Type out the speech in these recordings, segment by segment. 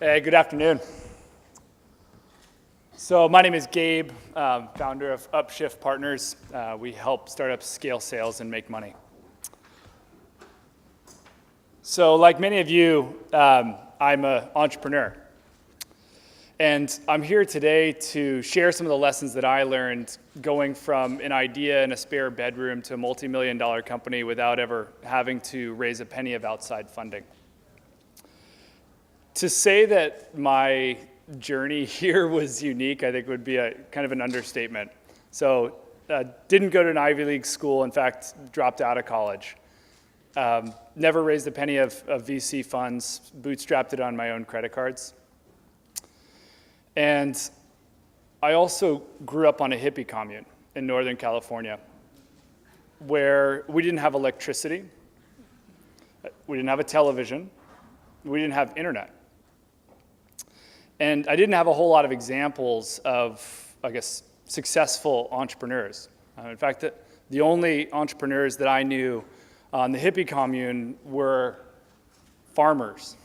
Hey, good afternoon. So my name is Gabe, founder of Upshift Partners. We help startups scale sales and make money. So like many of you, I'm an entrepreneur. And I'm here today to share some of the lessons that I learned going from an idea in a spare bedroom to a multi-million-dollar company without ever having to raise a penny of outside funding. To say that my journey here was unique, I think would be a kind of an understatement. So didn't go to an Ivy League school, in fact, dropped out of college. Never raised a penny of VC funds, bootstrapped it on my own credit cards. And I also grew up on a hippie commune in Northern California where we didn't have electricity, we didn't have a television, we didn't have internet. And I didn't have a whole lot of examples of, I guess, successful entrepreneurs. In fact, the only entrepreneurs that I knew on the hippie commune were farmers.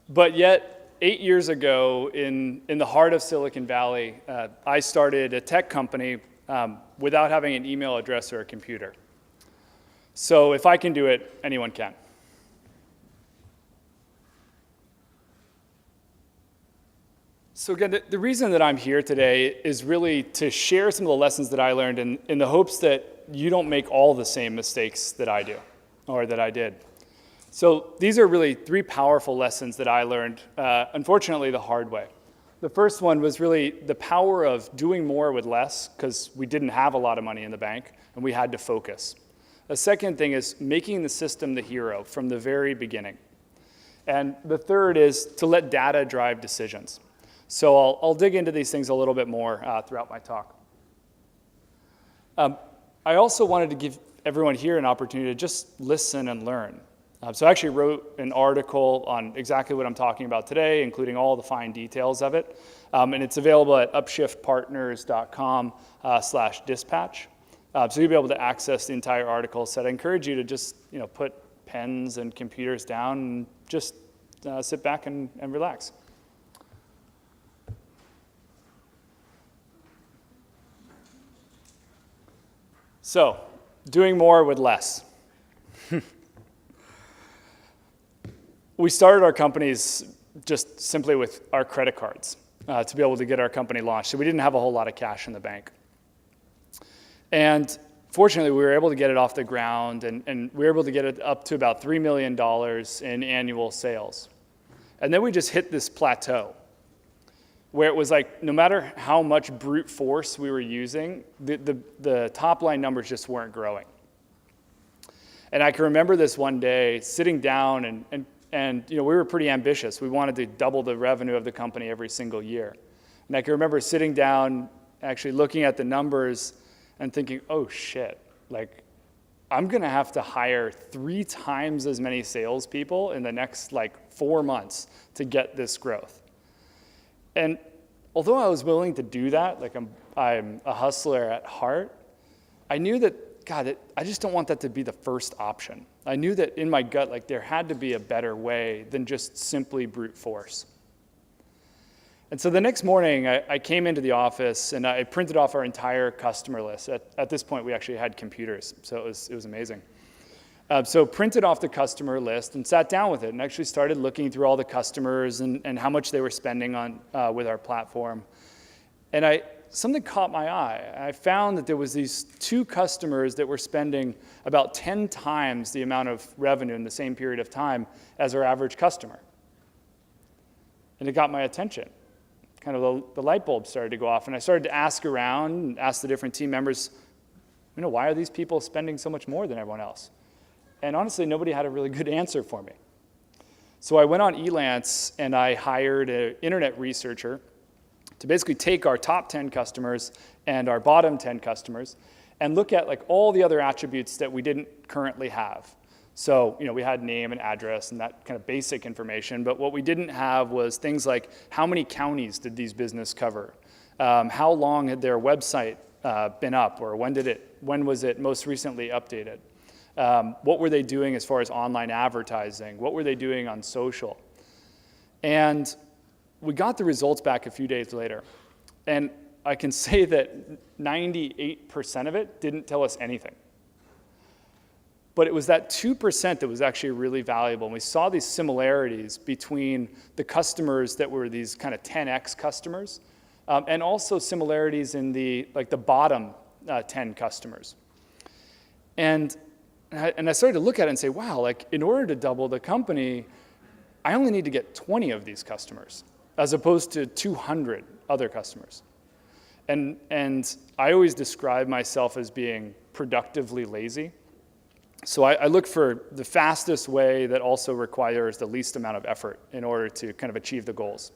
But yet, 8 years ago, in the heart of Silicon Valley, I started a tech company without having an email address or a computer. So if I can do it, anyone can. So again, the reason that I'm here today is really to share some of the lessons that I learned in the hopes that you don't make all the same mistakes that I do, or that I did. So these are really three powerful lessons that I learned, unfortunately, the hard way. The first one was really the power of doing more with less, because we didn't have a lot of money in the bank, and we had to focus. The second thing is making the system the hero from the very beginning. And the third is to let data drive decisions. So I'll dig into these things a little bit more throughout my talk. I also wanted to give everyone here an opportunity to just listen and learn. So I actually wrote an article on exactly what I'm talking about today, including all the fine details of it. And it's available at upshiftpartners.com/dispatch. So you'll be able to access the entire article. So I'd encourage you to just put pens and computers down and just sit back and relax. So, doing more with less. We started our companies just simply with our credit cards to be able to get our company launched. So we didn't have a whole lot of cash in the bank. And fortunately, we were able to get it off the ground, and we were able to get it up to about $3 million in annual sales. And then we just hit this plateau where it was like, no matter how much brute force we were using, the top line numbers just weren't growing. And I can remember this one day sitting down and we were pretty ambitious. We wanted to double the revenue of the company every single year. And I can remember sitting down, actually looking at the numbers and thinking, oh shit, like I'm gonna have to hire 3 times as many salespeople in the next 4 months to get this growth. And although I was willing to do that, I'm a hustler at heart, I knew that, God, I just don't want that to be the first option. I knew that in my gut, there had to be a better way than just simply brute force. And so the next morning, I came into the office and I printed off our entire customer list. At this point, we actually had computers, so it was amazing. So printed off the customer list and sat down with it and actually started looking through all the customers and how much they were spending on with our platform. And something caught my eye. I found that there was these 2 customers that were spending about 10 times the amount of revenue in the same period of time as our average customer. And it got my attention. Kind of the light bulb started to go off, and I started to ask around and ask the different team members, why are these people spending so much more than everyone else? And honestly, nobody had a really good answer for me. So I went on Elance and I hired an internet researcher to basically take our top 10 customers and our bottom 10 customers and look at all the other attributes that we didn't currently have. So, we had name and address and that kind of basic information, but what we didn't have was things like how many counties did these businesses cover? How long had their website been up, or when was it most recently updated? What were they doing as far as online advertising? What were they doing on social? And we got the results back a few days later. And I can say that 98% of it didn't tell us anything. But it was that 2% that was actually really valuable. And we saw these similarities between the customers that were these kind of 10x customers, and also similarities in the bottom 10 customers. And I started to look at it and say, wow, like in order to double the company, I only need to get 20 of these customers, as opposed to 200 other customers. And I always describe myself as being productively lazy. So I look for the fastest way that also requires the least amount of effort in order to kind of achieve the goals.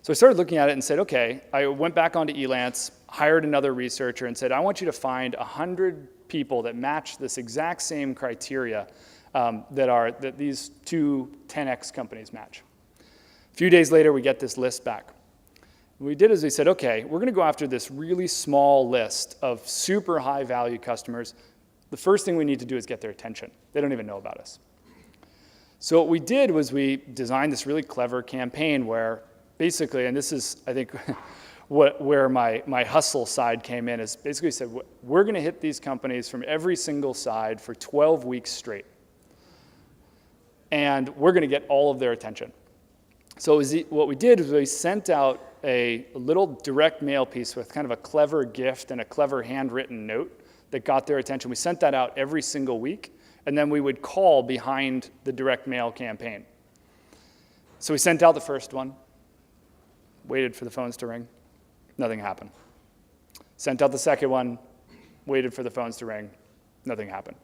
So I started looking at it and said, okay, I went back onto Elance, hired another researcher and said, I want you to find 100 people that match this exact same criteria that these two 10x companies match. A few days later, we get this list back. What we did is we said, okay, we're going to go after this really small list of super high value customers. The first thing we need to do is get their attention. They don't even know about us. So what we did was we designed this really clever campaign where basically, and this is, I think, where my hustle side came in, is basically said, we're going to hit these companies from every single side for 12 weeks straight. And we're going to get all of their attention. So what we did was we sent out a little direct mail piece with kind of a clever gift and a clever handwritten note that got their attention. We sent that out every single week, and then we would call behind the direct mail campaign. So we sent out the first one, waited for the phones to ring, nothing happened. Sent out the second one, waited for the phones to ring, nothing happened.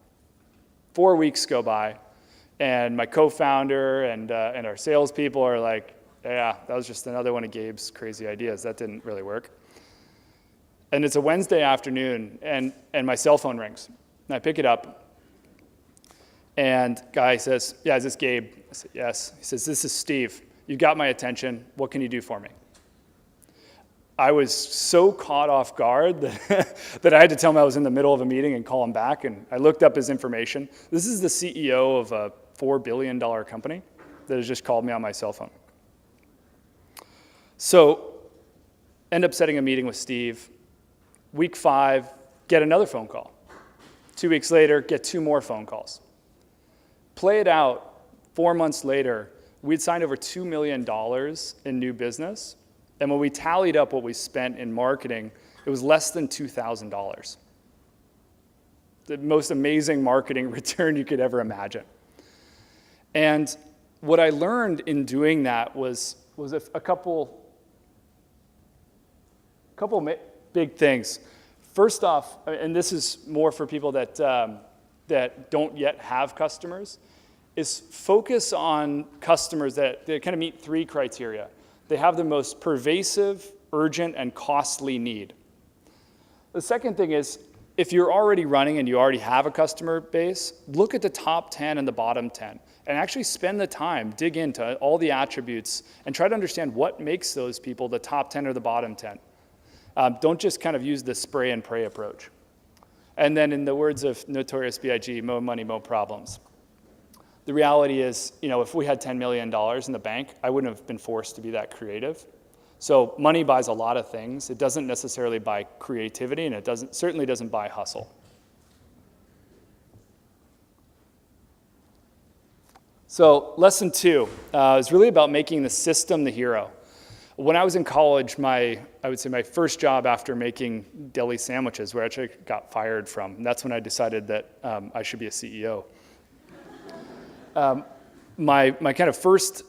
4 weeks go by, and my co-founder and our salespeople are like, yeah, that was just another one of Gabe's crazy ideas. That didn't really work. And it's a Wednesday afternoon, and my cell phone rings. And I pick it up, and guy says, yeah, is this Gabe? I said, yes. He says, this is Steve. You got my attention. What can you do for me? I was so caught off guard that I had to tell him I was in the middle of a meeting and call him back, and I looked up his information. This is the CEO of a $4 billion company that has just called me on my cell phone. So end up setting a meeting with Steve. Week 5, get another phone call. 2 weeks later, get 2 more phone calls. Play it out, 4 months later, we'd signed over $2 million in new business. And when we tallied up what we spent in marketing, it was less than $2,000. The most amazing marketing return you could ever imagine. And what I learned in doing that was a couple big things. First off, and this is more for people that don't yet have customers, is focus on customers that kind of meet 3 criteria. They have the most pervasive, urgent, and costly need. The second thing is, if you're already running and you already have a customer base, look at the top 10 and the bottom 10, and actually spend the time, dig into all the attributes, and try to understand what makes those people the top 10 or the bottom 10. Don't just kind of use the spray and pray approach. And then in the words of Notorious B.I.G., more money, more problems. The reality is, if we had $10 million in the bank, I wouldn't have been forced to be that creative. So money buys a lot of things. It doesn't necessarily buy creativity, and it certainly doesn't buy hustle. So lesson 2 is really about making the system the hero. When I was in college, I would say my first job after making deli sandwiches, where I actually got fired from, and that's when I decided that I should be a CEO. My kind of first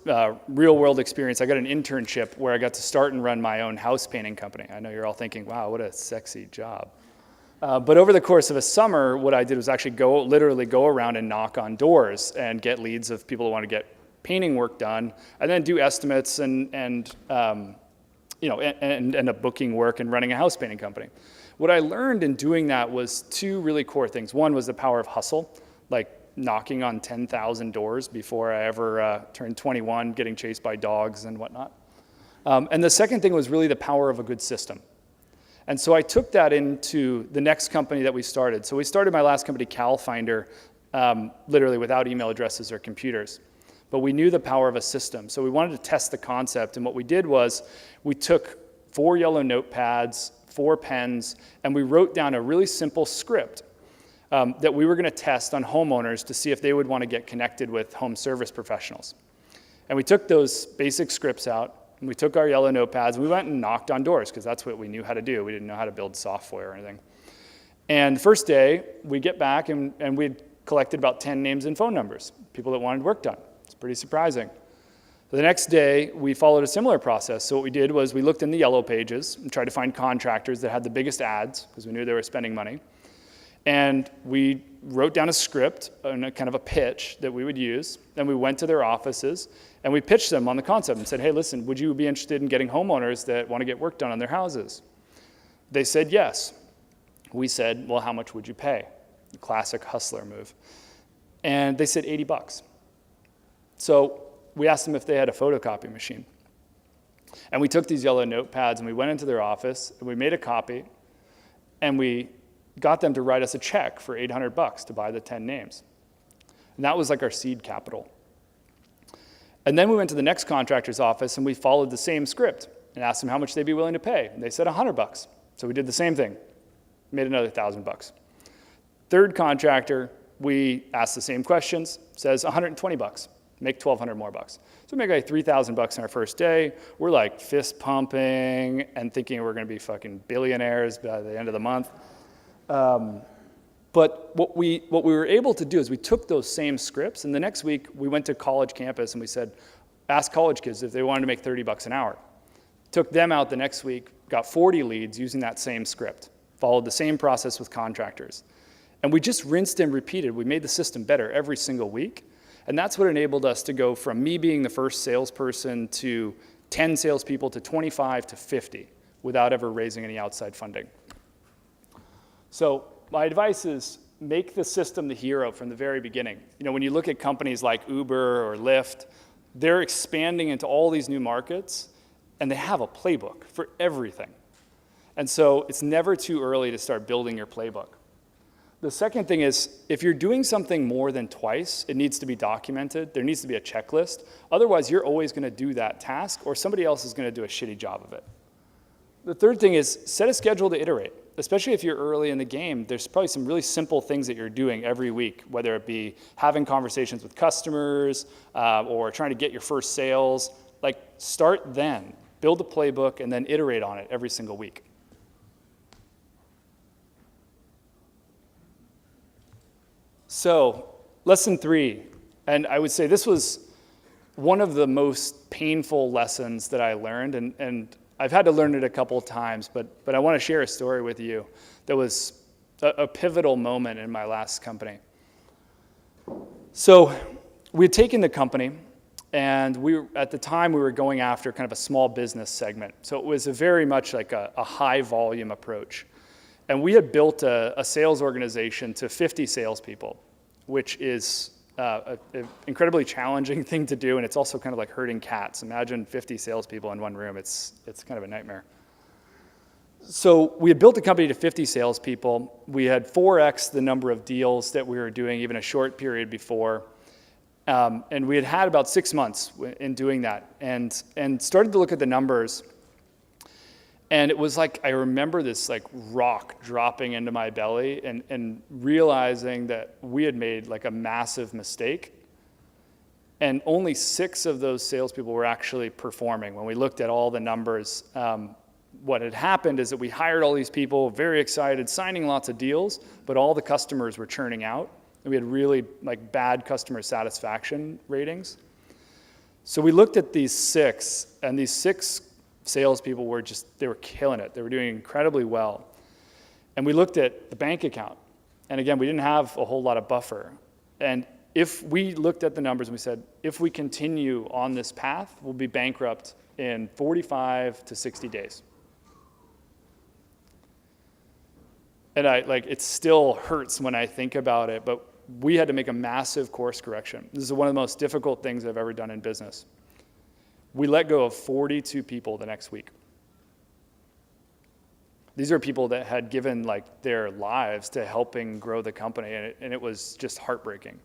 real world experience, I got an internship where I got to start and run my own house painting company. I know you're all thinking, wow, what a sexy job. But over the course of a summer, what I did was actually literally go around and knock on doors and get leads of people who want to get painting work done, and then do estimates and end up booking work and running a house painting company. What I learned in doing that was 2 really core things. One was the power of hustle, like knocking on 10,000 doors before I ever turned 21, getting chased by dogs and whatnot. And the second thing was really the power of a good system. And so I took that into the next company that we started. So we started my last company, CalFinder, literally without email addresses or computers. But we knew the power of a system. So we wanted to test the concept. And what we did was we took 4 yellow notepads, 4 pens, and we wrote down a really simple script that we were going to test on homeowners to see if they would want to get connected with home service professionals. And we took those basic scripts out, and we took our yellow notepads, and we went and knocked on doors, because that's what we knew how to do. We didn't know how to build software or anything. And the first day, we get back, and we'd collected about 10 names and phone numbers, people that wanted work done. It's pretty surprising. The next day, we followed a similar process. So what we did was we looked in the yellow pages and tried to find contractors that had the biggest ads, because we knew they were spending money. And we wrote down a script and a kind of a pitch that we would use. Then we went to their offices and we pitched them on the concept and said, hey, listen, would you be interested in getting homeowners that want to get work done on their houses? They said yes. We said, well, how much would you pay? The classic hustler move. And they said $80. So we asked them if they had a photocopy machine. And we took these yellow notepads and we went into their office and we made a copy and we got them to write us a check for $800 to buy the 10 names. And that was like our seed capital. And then we went to the next contractor's office and we followed the same script and asked them how much they'd be willing to pay. And they said $100. So we did the same thing, made another $1,000. Third contractor, we asked the same questions, says $120, make $1,200 more bucks. So we make like $3,000 in our first day. We're like fist pumping and thinking we're gonna be fucking billionaires by the end of the month. But what we were able to do is we took those same scripts, and the next week we went to college campus and we said, ask college kids if they wanted to make $30 an hour. Took them out the next week, got 40 leads using that same script, followed the same process with contractors. And we just rinsed and repeated. We made the system better every single week. And that's what enabled us to go from me being the first salesperson to 10 salespeople to 25 to 50 without ever raising any outside funding. So my advice is make the system the hero from the very beginning. You know, when you look at companies like Uber or Lyft, they're expanding into all these new markets, and they have a playbook for everything. And so it's never too early to start building your playbook. The second thing is, if you're doing something more than twice, it needs to be documented. There needs to be a checklist. Otherwise, you're always going to do that task, or somebody else is going to do a shitty job of it. The third thing is set a schedule to iterate. Especially if you're early in the game, there's probably some really simple things that you're doing every week, whether it be having conversations with customers or trying to get your first sales. Like, start then. Build a playbook and then iterate on it every single week. So, lesson 3, and I would say this was one of the most painful lessons that I learned, and I've had to learn it a couple of times, but I want to share a story with you that was a pivotal moment in my last company. So we had taken the company, and at the time we were going after kind of a small business segment. So it was very much like a high volume approach. And we had built a sales organization to 50 salespeople, which is an incredibly challenging thing to do, and it's also kind of like herding cats. Imagine 50 salespeople in one room. It's kind of a nightmare. So we had built a company to 50 salespeople. We had 4x the number of deals that we were doing even a short period before. And we had about 6 months in doing that, and started to look at the numbers. And it was like, I remember this like rock dropping into my belly and realizing that we had made like a massive mistake. And only 6 of those salespeople were actually performing. When we looked at all the numbers, what had happened is that we hired all these people, very excited, signing lots of deals, but all the customers were churning out. And we had really like bad customer satisfaction ratings. So we looked at these 6, and these 6 salespeople were they were killing it. They were doing incredibly well. And we looked at the bank account. And again, we didn't have a whole lot of buffer. And if we looked at the numbers and we said, if we continue on this path, we'll be bankrupt in 45 to 60 days. And it still hurts when I think about it, but we had to make a massive course correction. This is one of the most difficult things I've ever done in business. We let go of 42 people the next week. These are people that had given like their lives to helping grow the company, and it was just heartbreaking.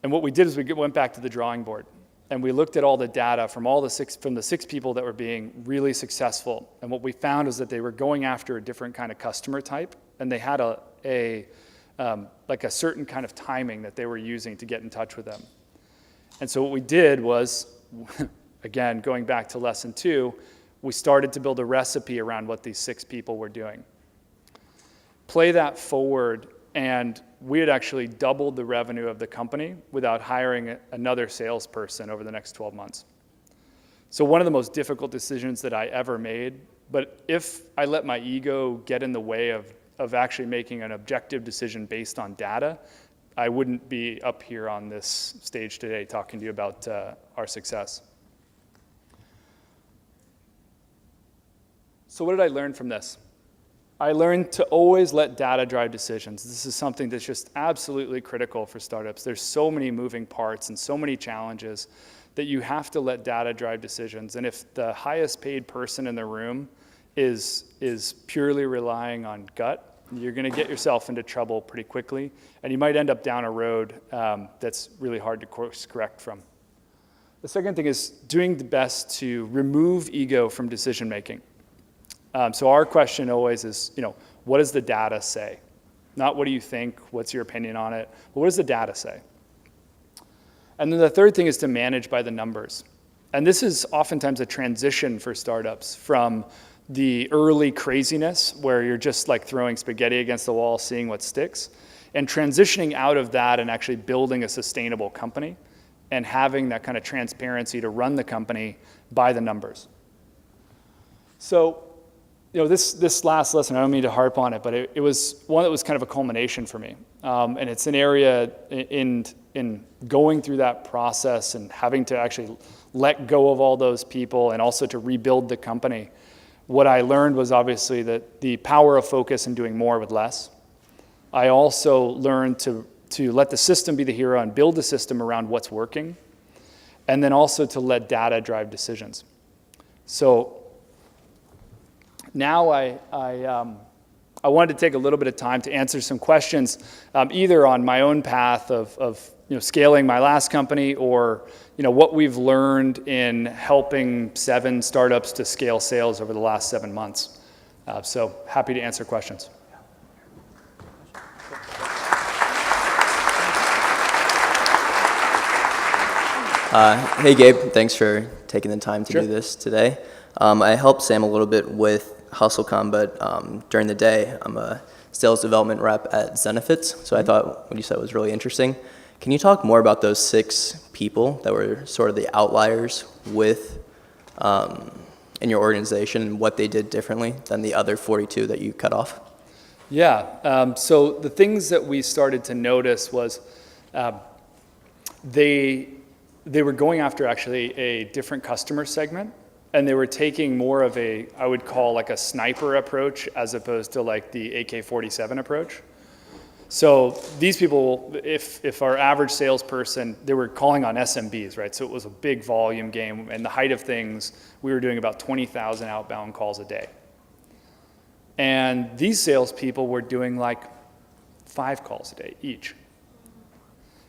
And what we did is we went back to the drawing board, and we looked at all the data from the six people that were being really successful. And what we found was that they were going after a different kind of customer type, and they had like a certain kind of timing that they were using to get in touch with them. And so what we did was, again, going back to lesson 2, we started to build a recipe around what these 6 people were doing. Play that forward, and we had actually doubled the revenue of the company without hiring another salesperson over the next 12 months. So one of the most difficult decisions that I ever made, but if I let my ego get in the way of actually making an objective decision based on data, I wouldn't be up here on this stage today talking to you about our success. So what did I learn from this? I learned to always let data drive decisions. This is something that's just absolutely critical for startups. There's so many moving parts and so many challenges that you have to let data drive decisions. And if the highest paid person in the room is purely relying on gut, you're going to get yourself into trouble pretty quickly, and you might end up down a road that's really hard to course correct from. The second thing is doing the best to remove ego from decision making. So our question always is, what does the data say? Not what do you think, what's your opinion on it, but what does the data say? And then the third thing is to manage by the numbers. And this is oftentimes a transition for startups from the early craziness where you're just like throwing spaghetti against the wall, seeing what sticks, and transitioning out of that and actually building a sustainable company and having that kind of transparency to run the company by the numbers. So, this last lesson, I don't mean to harp on it, but it was one that was kind of a culmination for me. And it's an area in going through that process and having to actually let go of all those people and also to rebuild the company. What I learned was obviously that the power of focus and doing more with less. I also learned to let the system be the hero and build a system around what's working, and then also to let data drive decisions. So now I wanted to take a little bit of time to answer some questions, either on my own path of scaling my last company, or what we've learned in helping 7 startups to scale sales over the last 7 months. So happy to answer questions. Hey Gabe, thanks for taking the time to Sure. do this today. I helped Sam a little bit with HustleCon, but during the day I'm a sales development rep at Zenefits, so I thought what you said was really interesting. Can you talk more about those 6 people that were sort of the outliers in your organization and what they did differently than the other 42 that you cut off? Yeah, so the things that we started to notice was they were going after actually a different customer segment, and they were taking more of I would call like a sniper approach as opposed to like the AK-47 approach. So these people, if our average salesperson, they were calling on SMBs, right? So it was a big volume game. And the height of things, we were doing about 20,000 outbound calls a day. And these salespeople were doing like 5 calls a day each.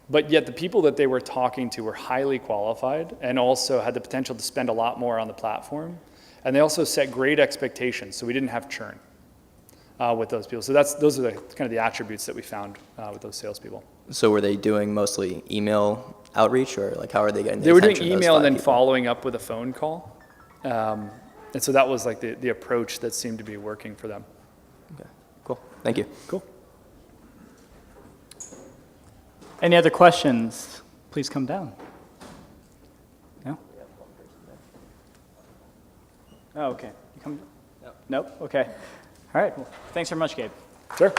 But yet the people that they were talking to were highly qualified and also had the potential to spend a lot more on the platform. And they also set great expectations, so we didn't have churn with those people. So those are kind of the attributes that we found with those salespeople. So were they doing mostly email outreach, or like how are they getting the They were doing attention of those email 5 and then people? following up with a phone call. And so that was like the approach that seemed to be working for them. Okay, cool. Thank you. Cool. Any other questions? Please come down. No? Oh, okay. You come? Nope. Nope? Okay. All right. Well, thanks very much, Gabe. Sure.